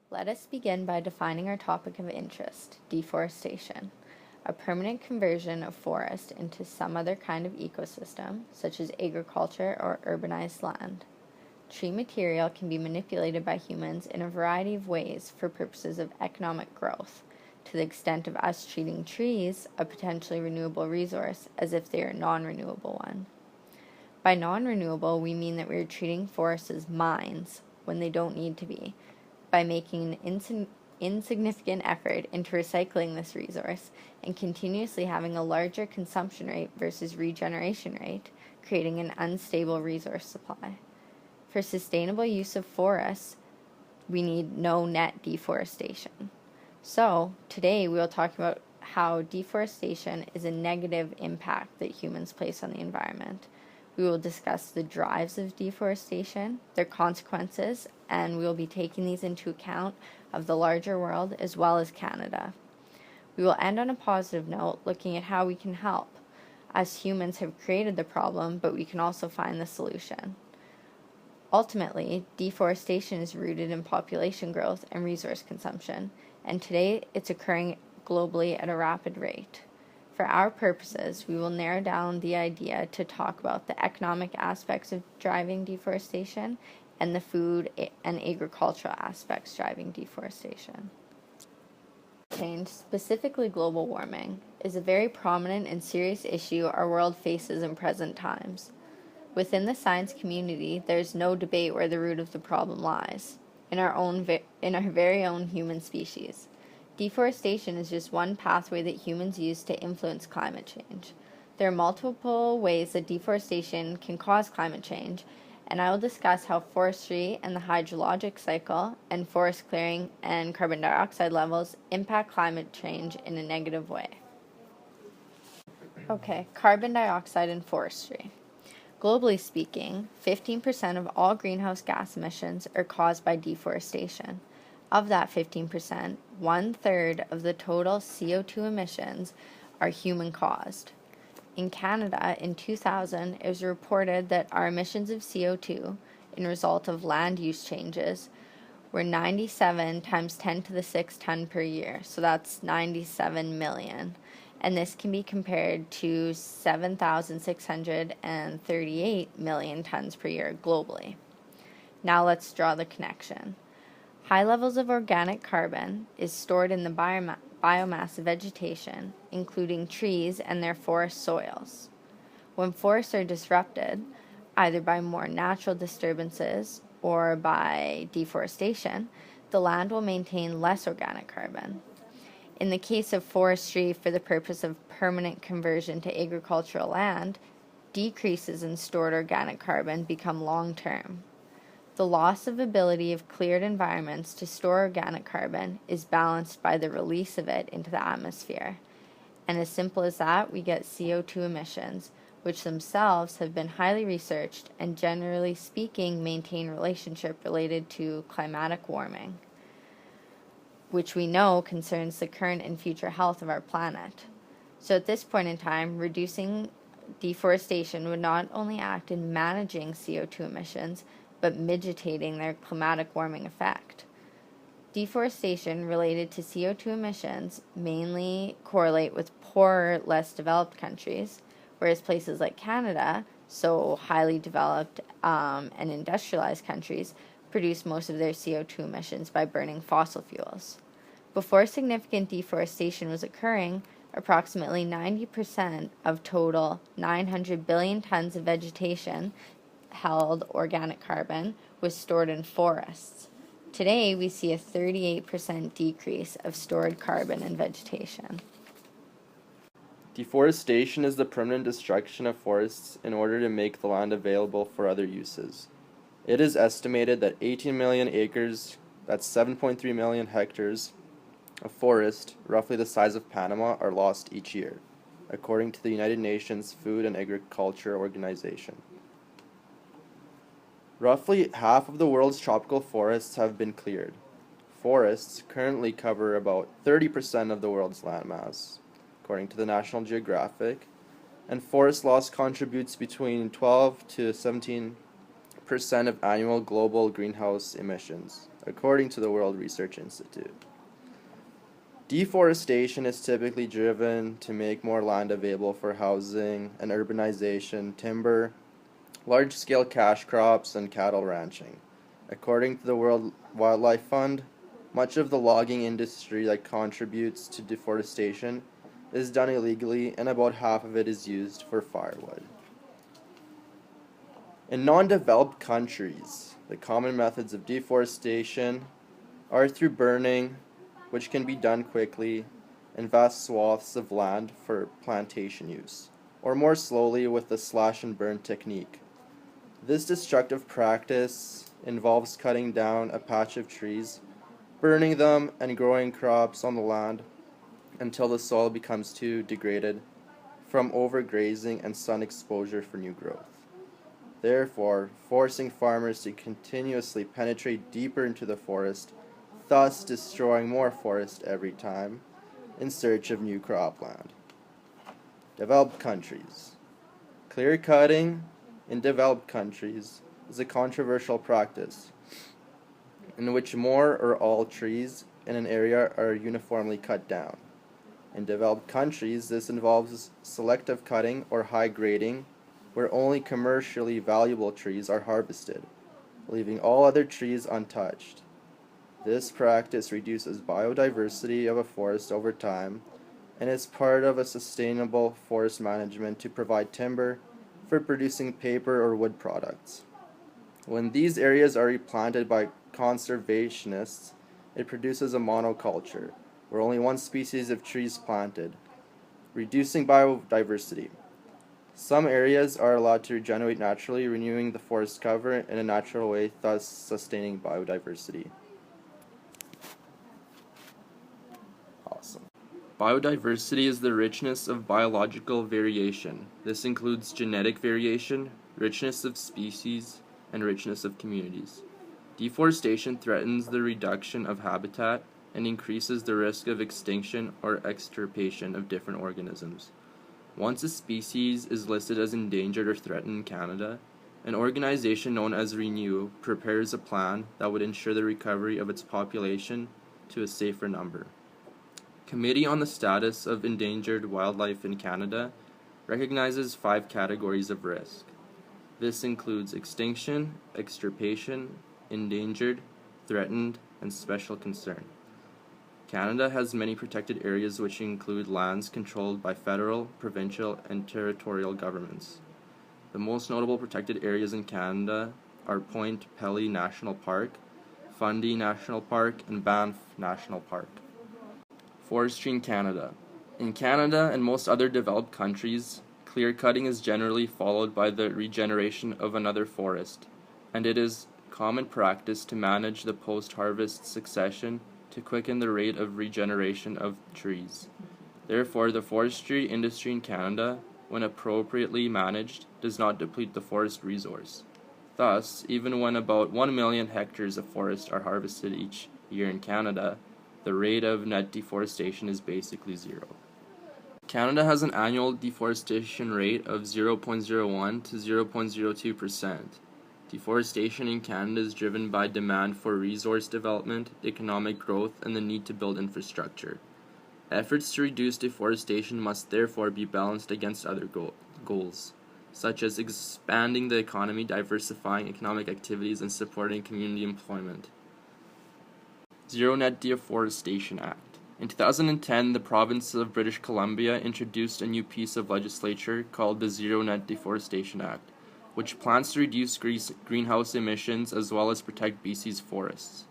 Let us begin by defining our topic of interest, deforestation, a permanent conversion of forest into some other kind of ecosystem, such as agriculture or urbanized land. Tree material can be manipulated by humans in a variety of ways for purposes of economic growth, to the extent of us treating trees, a potentially renewable resource, as if they are a non-renewable one. By non-renewable, we mean that we are treating forests as mines when they don't need to be, by making an insignificant effort into recycling this resource and continuously having a larger consumption rate versus regeneration rate, creating an unstable resource supply. For sustainable use of forests, we need no net deforestation. So, today we will talk about how deforestation is a negative impact that humans place on the environment. We will discuss the drives of deforestation, their consequences, and we will be taking these into account of the larger world as well as Canada. We will end on a positive note, looking at how we can help. Us humans have created the problem, but we can also find the solution. Ultimately, deforestation is rooted in population growth and resource consumption, and today it's occurring globally at a rapid rate. For our purposes, we will narrow down the idea to talk about the economic aspects of driving deforestation and the food and agricultural aspects driving deforestation. Change, specifically global warming, is a very prominent and serious issue our world faces in present times. Within the science community, there is no debate where the root of the problem lies, in our very own human species. Deforestation is just one pathway that humans use to influence climate change. There are multiple ways that deforestation can cause climate change, and I will discuss how forestry and the hydrologic cycle and forest clearing and carbon dioxide levels impact climate change in a negative way. Okay, carbon dioxide and forestry. Globally speaking, 15% of all greenhouse gas emissions are caused by deforestation. Of that 15%, 1/3 of the total CO2 emissions are human-caused. In Canada, in 2000, it was reported that our emissions of CO2, in result of land use changes, were 97 times 10 to the 6 ton per year, so that's 97 million. And this can be compared to 7,638 million tons per year globally. Now let's draw the connection. High levels of organic carbon is stored in the biomass of vegetation, including trees and their forest soils. When forests are disrupted, either by more natural disturbances or by deforestation, the land will maintain less organic carbon. In the case of forestry for the purpose of permanent conversion to agricultural land, decreases in stored organic carbon become long-term. The loss of ability of cleared environments to store organic carbon is balanced by the release of it into the atmosphere. And as simple as that, we get CO2 emissions, which themselves have been highly researched and generally speaking maintain relationship related to climatic warming, which we know concerns the current and future health of our planet. So at this point in time, reducing deforestation would not only act in managing CO2 emissions, but mitigating their climatic warming effect. Deforestation related to CO2 emissions mainly correlate with poorer, less developed countries, whereas places like Canada, so highly developed and industrialized countries, produce most of their CO2 emissions by burning fossil fuels. Before significant deforestation was occurring, approximately 90% of total 900 billion tons of vegetation held organic carbon was stored in forests. Today, we see a 38% decrease of stored carbon in vegetation. Deforestation is the permanent destruction of forests in order to make the land available for other uses. It is estimated that 18 million acres, that's 7.3 million hectares, of forest, roughly the size of Panama, are lost each year, according to the United Nations Food and Agriculture Organization. Roughly half of the world's tropical forests have been cleared. Forests currently cover about 30% of the world's landmass, according to the National Geographic, and forest loss contributes between 12 to 17% of annual global greenhouse emissions, according to the World Research Institute. Deforestation is typically driven to make more land available for housing and urbanization, timber, large-scale cash crops, and cattle ranching. According to the World Wildlife Fund, much of the logging industry that contributes to deforestation is done illegally, and about half of it is used for firewood. In non-developed countries, the common methods of deforestation are through burning, which can be done quickly in vast swaths of land for plantation use, or more slowly with the slash and burn technique. This destructive practice involves cutting down a patch of trees, burning them, and growing crops on the land until the soil becomes too degraded from overgrazing and sun exposure for new growth. Therefore, forcing farmers to continuously penetrate deeper into the forest, thus destroying more forest every time in search of new cropland. Developed countries. Clear cutting in developed countries is a controversial practice in which more or all trees in an area are uniformly cut down. In developed countries, this involves selective cutting or high grading, where only commercially valuable trees are harvested, leaving all other trees untouched. This practice reduces biodiversity of a forest over time and is part of a sustainable forest management to provide timber for producing paper or wood products. When these areas are replanted by conservationists, it produces a monoculture, where only one species of tree is planted, reducing biodiversity. Some areas are allowed to regenerate naturally, renewing the forest cover in a natural way, thus sustaining biodiversity. Awesome. Biodiversity is the richness of biological variation. This includes genetic variation, richness of species, and richness of communities. Deforestation threatens the reduction of habitat and increases the risk of extinction or extirpation of different organisms. Once a species is listed as endangered or threatened in Canada, an organization known as Renew prepares a plan that would ensure the recovery of its population to a safer number. Committee on the Status of Endangered Wildlife in Canada recognizes 5 categories of risk. This includes extinction, extirpation, endangered, threatened, and special concern. Canada has many protected areas which include lands controlled by federal, provincial, and territorial governments. The most notable protected areas in Canada are Point Pelly National Park, Fundy National Park, and Banff National Park. Forestry in Canada. In Canada and most other developed countries, clear cutting is generally followed by the regeneration of another forest, and it is common practice to manage the post-harvest succession to quicken the rate of regeneration of trees. Therefore, the forestry industry in Canada, when appropriately managed, does not deplete the forest resource. Thus, even when about 1 million hectares of forest are harvested each year in Canada, the rate of net deforestation is basically zero. Canada has an annual deforestation rate of 0.01 to 0.02%. Deforestation in Canada is driven by demand for resource development, economic growth, and the need to build infrastructure. Efforts to reduce deforestation must therefore be balanced against other goals, such as expanding the economy, diversifying economic activities, and supporting community employment. Zero Net Deforestation Act. In 2010, the province of British Columbia introduced a new piece of legislation called the Zero Net Deforestation Act, which plans to reduce greenhouse emissions as well as protect BC's forests.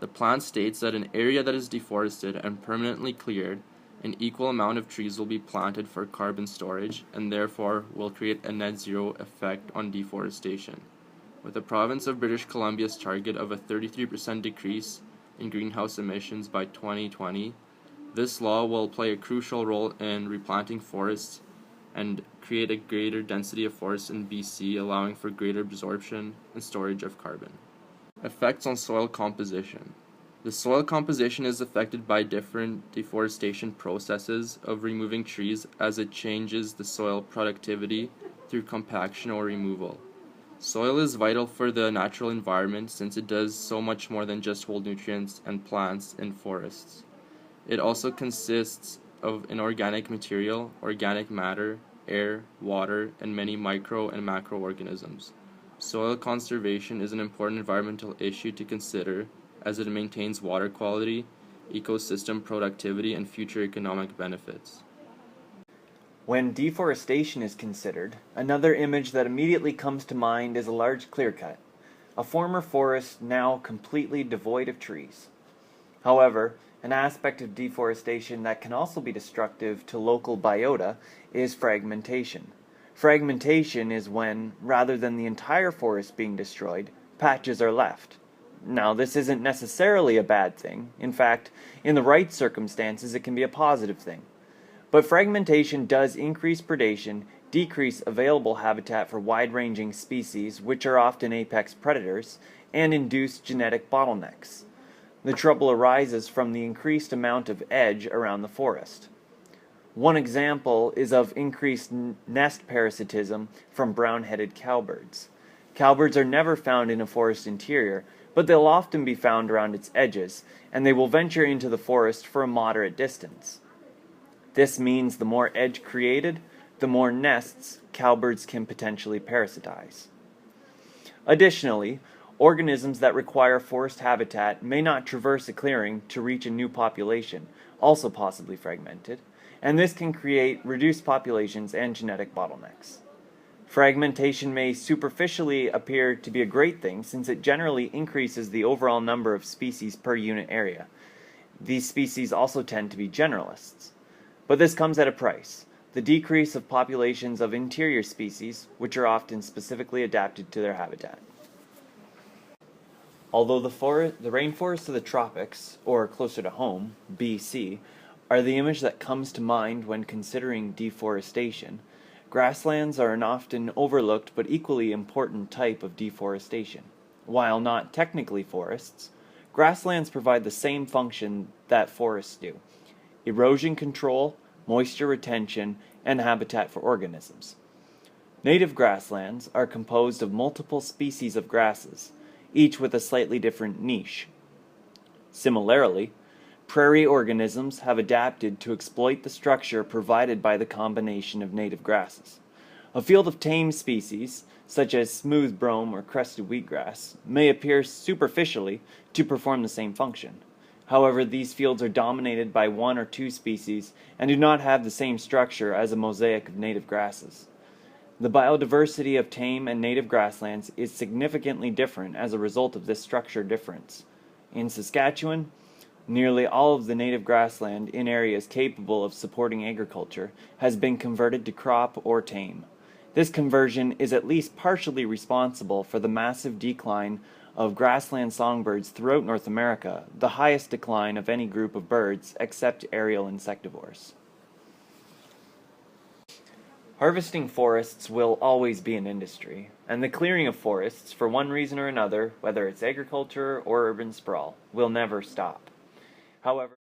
The plan states that an area that is deforested and permanently cleared, an equal amount of trees will be planted for carbon storage and therefore will create a net zero effect on deforestation. With the province of British Columbia's target of a 33% decrease in greenhouse emissions by 2020, this law will play a crucial role in replanting forests and create a greater density of forests in BC, allowing for greater absorption and storage of carbon. Effects on soil composition. The soil composition is affected by different deforestation processes of removing trees as it changes the soil productivity through compaction or removal. Soil is vital for the natural environment since it does so much more than just hold nutrients and plants in forests. It also consists of inorganic material, organic matter, air, water, and many micro and macroorganisms. Soil conservation is an important environmental issue to consider as it maintains water quality, ecosystem productivity, and future economic benefits. When deforestation is considered, another image that immediately comes to mind is a large clear-cut, a former forest now completely devoid of trees. However, an aspect of deforestation that can also be destructive to local biota is fragmentation. Fragmentation is when, rather than the entire forest being destroyed, patches are left. Now, this isn't necessarily a bad thing. In fact, in the right circumstances, it can be a positive thing. But fragmentation does increase predation, decrease available habitat for wide-ranging species, which are often apex predators, and induce genetic bottlenecks. The trouble arises from the increased amount of edge around the forest. One example is of increased nest parasitism from brown-headed cowbirds. Cowbirds are never found in a forest interior, but they'll often be found around its edges, and they will venture into the forest for a moderate distance. This means the more edge created, the more nests cowbirds can potentially parasitize. Additionally, organisms that require forest habitat may not traverse a clearing to reach a new population, also possibly fragmented, and this can create reduced populations and genetic bottlenecks. Fragmentation may superficially appear to be a great thing since it generally increases the overall number of species per unit area. These species also tend to be generalists. But this comes at a price, the decrease of populations of interior species, which are often specifically adapted to their habitat. Although the rainforests of the tropics, or closer to home, BC, are the image that comes to mind when considering deforestation, grasslands are an often overlooked but equally important type of deforestation. While not technically forests, grasslands provide the same function that forests do: erosion control, moisture retention, and habitat for organisms. Native grasslands are composed of multiple species of grasses, each with a slightly different niche. Similarly, prairie organisms have adapted to exploit the structure provided by the combination of native grasses. A field of tame species, such as smooth brome or crested wheatgrass, may appear superficially to perform the same function. However, these fields are dominated by one or two species and do not have the same structure as a mosaic of native grasses. The biodiversity of tame and native grasslands is significantly different as a result of this structure difference. In Saskatchewan, nearly all of the native grassland in areas capable of supporting agriculture has been converted to crop or tame. This conversion is at least partially responsible for the massive decline of grassland songbirds throughout North America, the highest decline of any group of birds except aerial insectivores. Harvesting forests will always be an industry, and the clearing of forests, for one reason or another, whether it's agriculture or urban sprawl, will never stop. However,